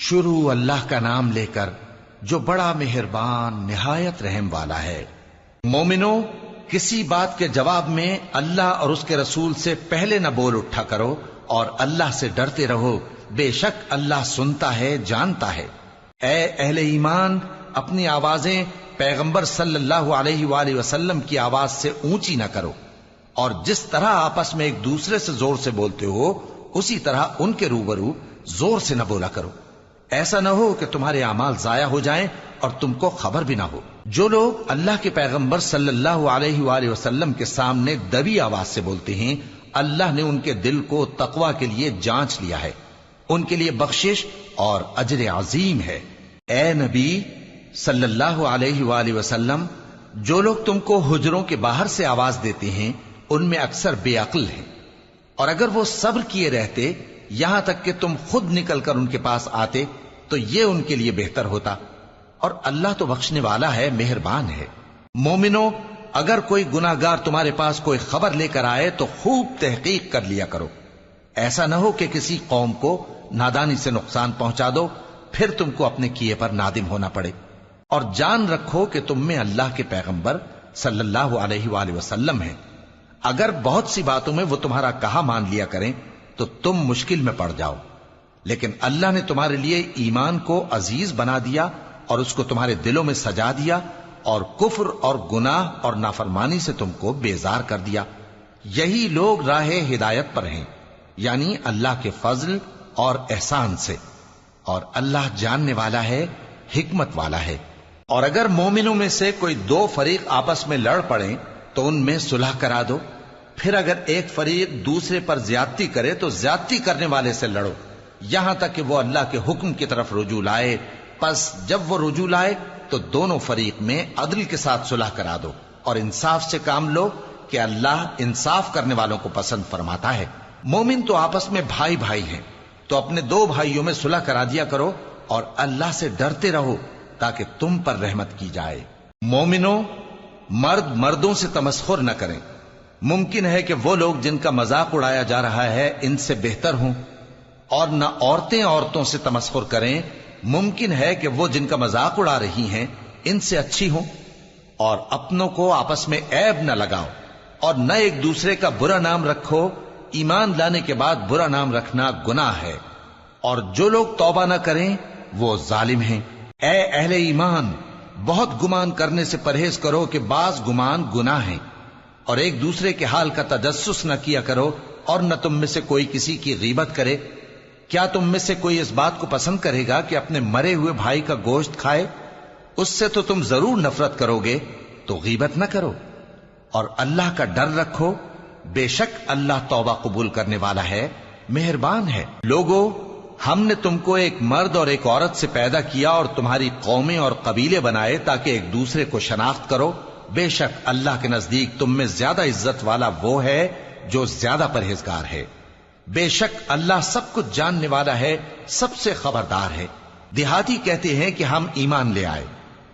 شروع اللہ کا نام لے کر جو بڑا مہربان نہایت رحم والا ہے۔ مومنو، کسی بات کے جواب میں اللہ اور اس کے رسول سے پہلے نہ بول اٹھا کرو اور اللہ سے ڈرتے رہو، بے شک اللہ سنتا ہے، جانتا ہے۔ اے اہل ایمان، اپنی آوازیں پیغمبر صلی اللہ علیہ وآلہ وسلم کی آواز سے اونچی نہ کرو، اور جس طرح آپس میں ایک دوسرے سے زور سے بولتے ہو اسی طرح ان کے روبرو زور سے نہ بولا کرو، ایسا نہ ہو کہ تمہارے اعمال ضائع ہو جائیں اور تم کو خبر بھی نہ ہو۔ جو لوگ اللہ کے پیغمبر صلی اللہ علیہ وآلہ وسلم کے سامنے دبی آواز سے بولتے ہیں، اللہ نے ان کے دل کو تقوی کے لیے جانچ لیا ہے، ان کے لیے بخشش اور اجر عظیم ہے۔ اے نبی صلی اللہ علیہ وآلہ وسلم، جو لوگ تم کو حجروں کے باہر سے آواز دیتے ہیں ان میں اکثر بے عقل ہیں، اور اگر وہ صبر کیے رہتے یہاں تک کہ تم خود نکل کر ان کے پاس آتے تو یہ ان کے لیے بہتر ہوتا، اور اللہ تو بخشنے والا ہے، مہربان ہے۔ مومنو، اگر کوئی گناہ گار تمہارے پاس کوئی خبر لے کر آئے تو خوب تحقیق کر لیا کرو، ایسا نہ ہو کہ کسی قوم کو نادانی سے نقصان پہنچا دو پھر تم کو اپنے کیے پر نادم ہونا پڑے۔ اور جان رکھو کہ تم میں اللہ کے پیغمبر صلی اللہ علیہ وآلہ وسلم ہیں، اگر بہت سی باتوں میں وہ تمہارا کہا مان لیا کریں تو تم مشکل میں پڑ جاؤ، لیکن اللہ نے تمہارے لیے ایمان کو عزیز بنا دیا اور اس کو تمہارے دلوں میں سجا دیا، اور کفر اور گناہ اور نافرمانی سے تم کو بیزار کر دیا۔ یہی لوگ راہ ہدایت پر ہیں، یعنی اللہ کے فضل اور احسان سے، اور اللہ جاننے والا ہے، حکمت والا ہے۔ اور اگر مومنوں میں سے کوئی دو فریق آپس میں لڑ پڑیں تو ان میں صلح کرا دو، پھر اگر ایک فریق دوسرے پر زیادتی کرے تو زیادتی کرنے والے سے لڑو، یہاں تک کہ وہ اللہ کے حکم کی طرف رجوع لائے۔ پس جب وہ رجوع لائے تو دونوں فریق میں عدل کے ساتھ صلح کرا دو اور انصاف سے کام لو کہ اللہ انصاف کرنے والوں کو پسند فرماتا ہے۔ مومن تو آپس میں بھائی بھائی ہیں، تو اپنے دو بھائیوں میں صلح کرا دیا کرو اور اللہ سے ڈرتے رہو تاکہ تم پر رحمت کی جائے۔ مومنو، مرد مردوں سے تمسخر نہ کریں، ممکن ہے کہ وہ لوگ جن کا مذاق اڑایا جا رہا ہے ان سے بہتر ہوں، اور نہ عورتیں عورتوں سے تمسخر کریں، ممکن ہے کہ وہ جن کا مذاق اڑا رہی ہیں ان سے اچھی ہوں۔ اور اپنوں کو آپس میں عیب نہ لگاؤ اور نہ ایک دوسرے کا برا نام رکھو، ایمان لانے کے بعد برا نام رکھنا گناہ ہے، اور جو لوگ توبہ نہ کریں وہ ظالم ہیں۔ اے اہل ایمان، بہت گمان کرنے سے پرہیز کرو کہ بعض گمان گناہ ہیں، اور ایک دوسرے کے حال کا تجسس نہ کیا کرو، اور نہ تم میں سے کوئی کسی کی غیبت کرے۔ کیا تم میں سے کوئی اس بات کو پسند کرے گا کہ اپنے مرے ہوئے بھائی کا گوشت کھائے؟ اس سے تو تم ضرور نفرت کرو گے، تو غیبت نہ کرو، اور اللہ کا ڈر رکھو، بے شک اللہ توبہ قبول کرنے والا ہے، مہربان ہے۔ لوگو، ہم نے تم کو ایک مرد اور ایک عورت سے پیدا کیا اور تمہاری قومیں اور قبیلے بنائے تاکہ ایک دوسرے کو شناخت کرو، بے شک اللہ کے نزدیک تم میں زیادہ عزت والا وہ ہے جو زیادہ پرہیزگار ہے۔ بے شک اللہ سب کچھ جاننے والا ہے، سب سے خبردار ہے۔ دیہاتی کہتے ہیں کہ ہم ایمان لے آئے،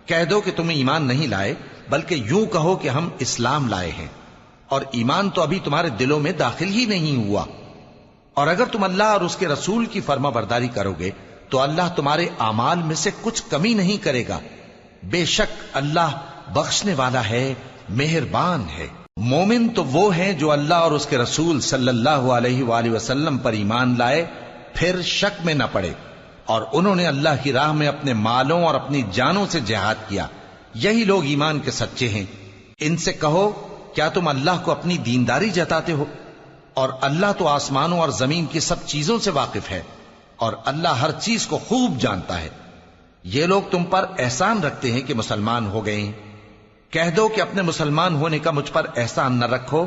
کہہ دو کہ تم ایمان نہیں لائے، بلکہ یوں کہو کہ ہم اسلام لائے ہیں، اور ایمان تو ابھی تمہارے دلوں میں داخل ہی نہیں ہوا۔ اور اگر تم اللہ اور اس کے رسول کی فرما برداری کرو گے تو اللہ تمہارے اعمال میں سے کچھ کمی نہیں کرے گا، بے شک اللہ بخشنے والا ہے، مہربان ہے۔ مومن تو وہ ہیں جو اللہ اور اس کے رسول صلی اللہ علیہ وآلہ وسلم پر ایمان لائے پھر شک میں نہ پڑے، اور انہوں نے اللہ کی راہ میں اپنے مالوں اور اپنی جانوں سے جہاد کیا، یہی لوگ ایمان کے سچے ہیں۔ ان سے کہو، کیا تم اللہ کو اپنی دینداری جتاتے ہو؟ اور اللہ تو آسمانوں اور زمین کی سب چیزوں سے واقف ہے، اور اللہ ہر چیز کو خوب جانتا ہے۔ یہ لوگ تم پر احسان رکھتے ہیں کہ مسلمان ہو گئے ہیں، کہہ دو کہ اپنے مسلمان ہونے کا مجھ پر احسان نہ رکھو،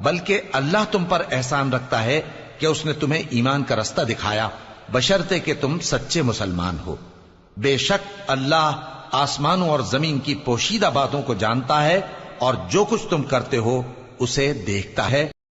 بلکہ اللہ تم پر احسان رکھتا ہے کہ اس نے تمہیں ایمان کا رستہ دکھایا، بشرطے کہ تم سچے مسلمان ہو۔ بے شک اللہ آسمانوں اور زمین کی پوشیدہ باتوں کو جانتا ہے، اور جو کچھ تم کرتے ہو اسے دیکھتا ہے۔